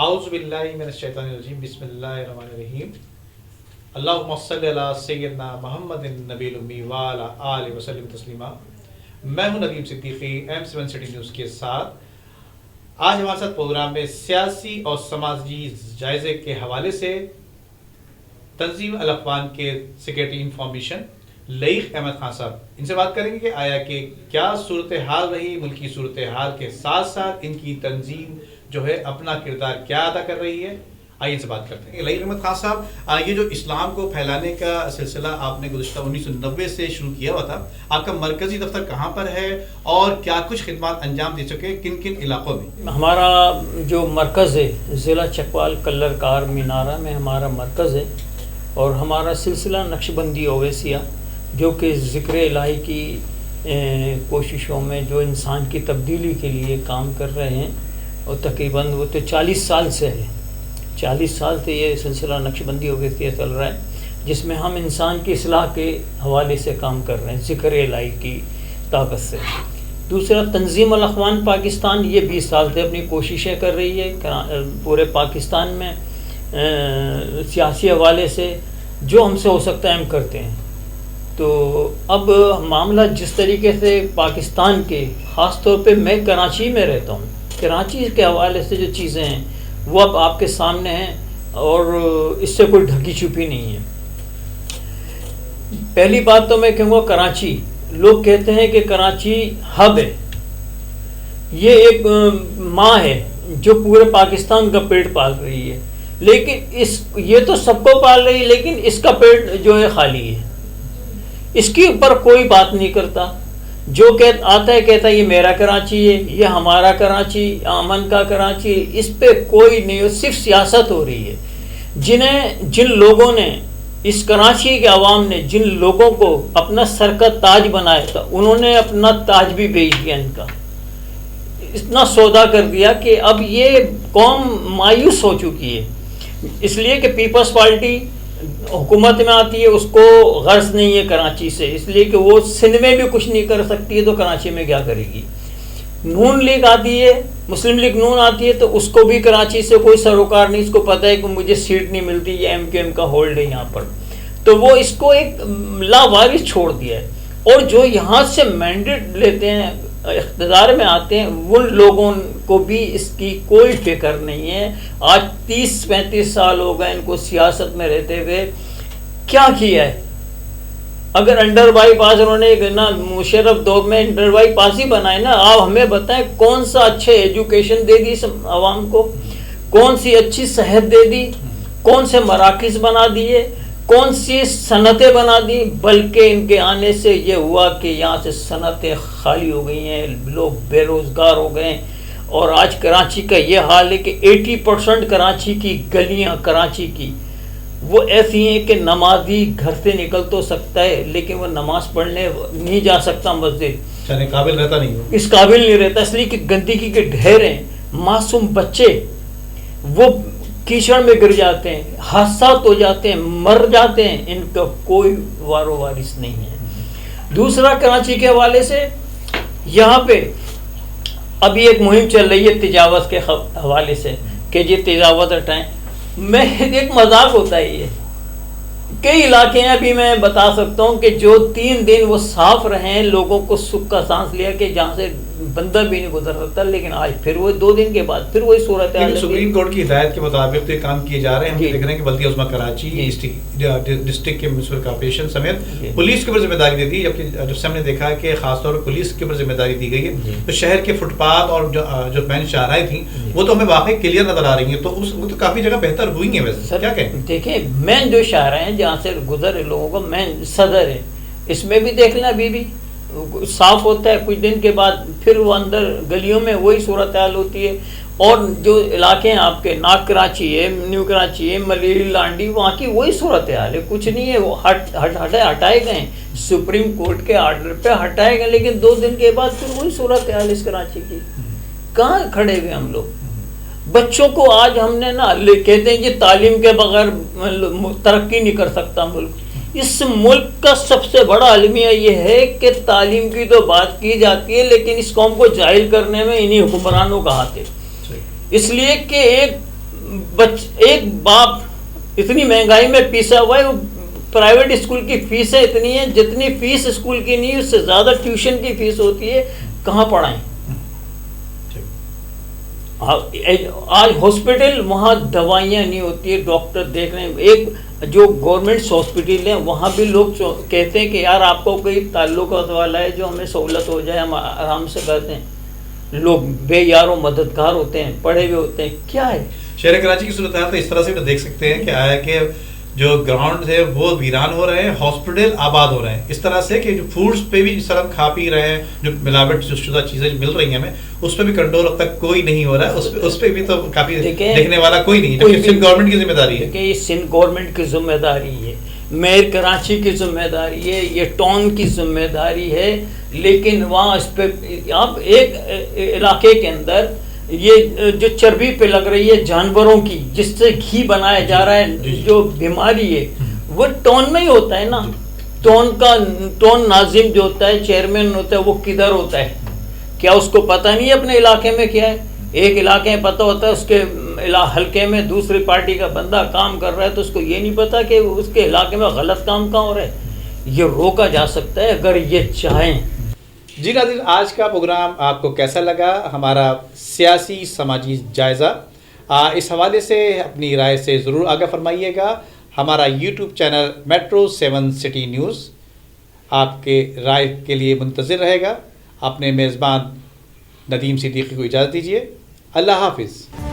اعوذ باللہ من الشیطان الرجیم بسم اللہ الرحمن الرحیم اللہم صلی علی سیدنا محمد النبی الامی وعلی آلہ وسلم تسلیما۔ میں ہوں Nadeem Siddiqui M7 city news کے ساتھ۔ آج ہمارے ساتھ پروگرام میں سیاسی اور سماجی جائزے کے حوالے سے تنظیم الاخوان کے سیکریٹری انفارمیشن لئیق احمد خان صاحب، ان سے بات کریں گے کہ آیا کہ کیا صورتحال رہی، ملکی صورتحال کے ساتھ ساتھ ان کی تنظیم جو ہے اپنا کردار کیا ادا کر رہی ہے۔ آئیے ان سے بات کرتے ہیں۔ لئیق احمد خان صاحب، یہ جو اسلام کو پھیلانے کا سلسلہ آپ نے گزشتہ 1990 سے شروع کیا ہوا تھا، آپ کا مرکزی دفتر کہاں پر ہے اور کیا کچھ خدمات انجام دے چکے کن کن علاقوں میں؟ ہمارا جو مرکز ہے ضلع چکوال کلر کار مینارہ میں ہمارا مرکز ہے، اور ہمارا سلسلہ نقش بندی اویسیہ جو کہ ذکر الہی کی کوششوں میں جو انسان کی تبدیلی کے لیے کام کر رہے ہیں، اور تقریباً وہ تو 40 سال سے ہے، 40 سال سے یہ سلسلہ نقش بندی اویسیہ چل رہا ہے، جس میں ہم انسان کی اصلاح کے حوالے سے کام کر رہے ہیں ذکر الہی کی طاقت سے۔ دوسرا، تنظیم الاخوان پاکستان یہ 20 سال سے اپنی کوششیں کر رہی ہے پورے پاکستان میں، سیاسی حوالے سے جو ہم سے ہو سکتا ہے ہم کرتے ہیں۔ تو اب معاملہ جس طریقے سے پاکستان کے، خاص طور پہ میں کراچی میں رہتا ہوں، کراچی کے حوالے سے جو چیزیں ہیں وہ اب آپ کے سامنے ہیں، اور اس سے کوئی ڈھکی چھپی نہیں ہے۔ پہلی بات تو میں کہوں گا، کراچی، لوگ کہتے ہیں کہ کراچی ہب ہے، یہ ایک ماں ہے جو پورے پاکستان کا پیٹ پال رہی ہے، لیکن یہ تو سب کو پال رہی ہے، لیکن اس کا پیٹ جو ہے خالی ہے، اس کے اوپر کوئی بات نہیں کرتا۔ جو آتا ہے کہتا ہے یہ میرا کراچی ہے، یہ ہمارا کراچی، امن کا کراچی، اس پہ کوئی نہیں، صرف سیاست ہو رہی ہے۔ جن لوگوں نے، اس کراچی کے عوام نے جن لوگوں کو اپنا سر کا تاج بنایا تھا، انہوں نے اپنا تاج بھی بیچ دیا، ان کا اتنا سودا کر دیا کہ اب یہ قوم مایوس ہو چکی ہے، اس لیے کہ پیپلز پارٹی حکومت میں آتی ہے، اس کو غرض نہیں ہے کراچی سے، اس لیے کہ وہ سندھ میں بھی کچھ نہیں کر سکتی ہے تو کراچی میں کیا کرے گی۔ نون لیگ آتی ہے، مسلم لیگ نون آتی ہے، تو اس کو بھی کراچی سے کوئی سروکار نہیں، اس کو پتہ ہے کہ مجھے سیٹ نہیں ملتی، یہ ایم کا ہولڈ ہے یہاں پر، تو وہ اس کو ایک لاوارث چھوڑ دیا ہے۔ اور جو یہاں سے مینڈیٹ لیتے ہیں، اقتدار میں آتے ہیں، ان لوگوں کو بھی اس کی کوئی فکر نہیں ہے۔ آج 30-35 سال ہو گئے ان کو سیاست میں رہتے ہوئے، کیا کیا ہے؟ اگر انڈر بائی پاس انہوں نے نا مشرف دور میں انڈر بائی پاس ہی بنائے نا، آپ ہمیں بتائیں کون سا اچھے ایجوکیشن دے دی عوام کو، کون سی اچھی صحت دے دی، کون سے مراکز بنا دیے، کون سی صنعتیں بنا دی، بلکہ ان کے آنے سے یہ ہوا کہ یہاں سے صنعتیں خالی ہو گئی ہیں، لوگ بے روزگار ہو گئے، اور آج کراچی کا یہ حال ہے کہ 80% کراچی کی گلیاں کراچی کی وہ ایسی ہیں کہ نمازی گھر سے نکل تو سکتا ہے لیکن وہ نماز پڑھنے نہیں جا سکتا مسجد، قابل رہتا نہیں ہو، اس قابل نہیں رہتا، اس لیے کہ گندگی کے ڈھیر ہیں، معصوم بچے وہ کیچڑ میں گر جاتے ہیں، حادثات ہو جاتے ہیں، مر جاتے ہیں، ان کا کوئی وارو وارث نہیں ہے۔ دوسرا، کراچی کے حوالے سے یہاں پہ ابھی ایک مہم چل رہی ہے تجاوز کے حوالے سے کہ یہ تجاوز ہٹائیں۔ میں ایک مذاق ہوتا ہے، یہ کئی علاقے ہیں، ابھی میں بتا سکتا ہوں کہ جو 3 دن وہ صاف رہے ہیں، لوگوں کو سکھ کا سانس لیا کہ جہاں سے بندہ بھی نہیں گزر سکتا، لیکن آج پھر وہ 2 دن کے بعد پھر وہی صورت ہے۔ سپریم کورٹ کی ہدایت کے مطابق تو یہ کام کیے جا رہے ہیں، ہم دیکھ رہے ہیں کہ بلدیہ عظمیٰ کراچی ڈسٹرکٹ کے میونسپل کارپوریشن سمیت پولیس کے اوپر ذمہ داری دے دی، جبکہ جب سے ہم نے دیکھا کہ خاص طور پر پولیس کے اوپر ذمہ داری دی گئی ہے، تو شہر کے فٹ پاتھ اور جو مین شاہراہیں تھیں وہ تو ہمیں واقعی کلیئر نظر آ رہی ہیں، تو وہ تو کافی جگہ بہتر ہوئی ہیں۔ ویسے کیا کہیں؟ دیکھیں، مین جو شاہراہیں ہیں جہاں سے گزر لوگوں کا مین صدر ہے، اس میں بھی دیکھ لیں ابھی بھی صاف ہوتا ہے، کچھ دن کے بعد پھر وہ اندر گلیوں میں وہی صورتحال ہوتی ہے۔ اور جو علاقے ہیں آپ کے، ناک کراچی ہے، نیو کراچی ہے، ملیری لانڈی، وہاں کی وہی صورتحال ہے، کچھ نہیں ہے، وہ ہٹائے گئے، سپریم کورٹ کے آرڈر پہ ہٹائے گئے، لیکن 2 دن کے بعد پھر وہی صورتحال اس کراچی کی۔ کہاں کھڑے ہوئے ہم لوگ؟ بچوں کو آج ہم نے نا کہتے ہیں کہ تعلیم کے بغیر ترقی نہیں کر سکتا ملک۔ اس ملک کا سب سے بڑا المیہ یہ ہے کہ تعلیم کی تو بات کی جاتی ہے، لیکن اس قوم کو جاہل کرنے میں انہی حکمرانوں کا ہاتھ ہے، اس لیے کہ ایک ایک باپ اتنی مہنگائی میں پیسا ہوا ہے, پرائیویٹ اسکول کی فیسیں اتنی ہیں, جتنی فیس اسکول کی نہیں اس سے زیادہ ٹیوشن کی فیس ہوتی ہے, کہاں پڑھائیں؟ آج ہاسپٹل وہاں دوائیاں نہیں ہوتی ہے, ڈاکٹر دیکھ رہے ہیں. ایک جو گورنمنٹ ہاسپٹل ہیں وہاں بھی لوگ کہتے ہیں کہ یار آپ کو کوئی تعلقات والا ہے جو ہمیں سہولت ہو جائے, ہم آرام سے کرتے ہیں. لوگ بے یار و مددگار ہوتے ہیں, پڑھے ہوئے ہوتے ہیں, کیا ہے شہر کراچی کی صورتحال تو اس طرح سے بھی دیکھ سکتے ہیں کہ آیا کہ جو گراؤنڈ ہے وہ ویران ہو رہے ہیں, ہاسپٹل آباد ہو رہے ہیں, اس طرح سے کہ جو فوڈس پہ بھی جس طرح ہم کھا پی رہے ہیں, جو ملاوٹ شدہ چیزیں مل رہی ہیں ہمیں, اس پہ بھی کنٹرول اب تک کوئی نہیں ہو رہا ہے. اس پہ بھی تو کافی دیکھنے والا کوئی نہیں, جبکہ سندھ گورنمنٹ کی ذمہ داری ہے. کہ یہ سندھ گورنمنٹ کی ذمہ داری ہے, میئر کراچی کی ذمہ داری ہے, یہ ٹاؤن کی ذمہ داری ہے. لیکن وہاں اس پہ آپ ایک علاقے کے اندر یہ جو چربی پہ لگ رہی ہے جانوروں کی, جس سے گھی بنایا جا رہا ہے, جو بیماری ہے وہ ٹاؤن میں ہی ہوتا ہے نا. ٹاؤن ناظم جو ہوتا ہے, چیئرمین ہوتا ہے, وہ کدھر ہوتا ہے؟ کیا اس کو پتہ نہیں ہے اپنے علاقے میں کیا ہے؟ ایک علاقے میں پتہ ہوتا ہے, اس کے حلقے میں دوسری پارٹی کا بندہ کام کر رہا ہے تو اس کو یہ نہیں پتا کہ اس کے علاقے میں غلط کام کہاں ہو رہا ہے. یہ روکا جا سکتا ہے اگر یہ چاہیں. جی ناظرین, آج کا پروگرام آپ کو کیسا لگا, ہمارا سیاسی سماجی جائزہ, اس حوالے سے اپنی رائے سے ضرور آگاہ فرمائیے گا. ہمارا YouTube channel metro 7 city news آپ کے رائے کے لیے منتظر رہے گا. اپنے میزبان ندیم صدیقی کو اجازت دیجیے. اللہ حافظ.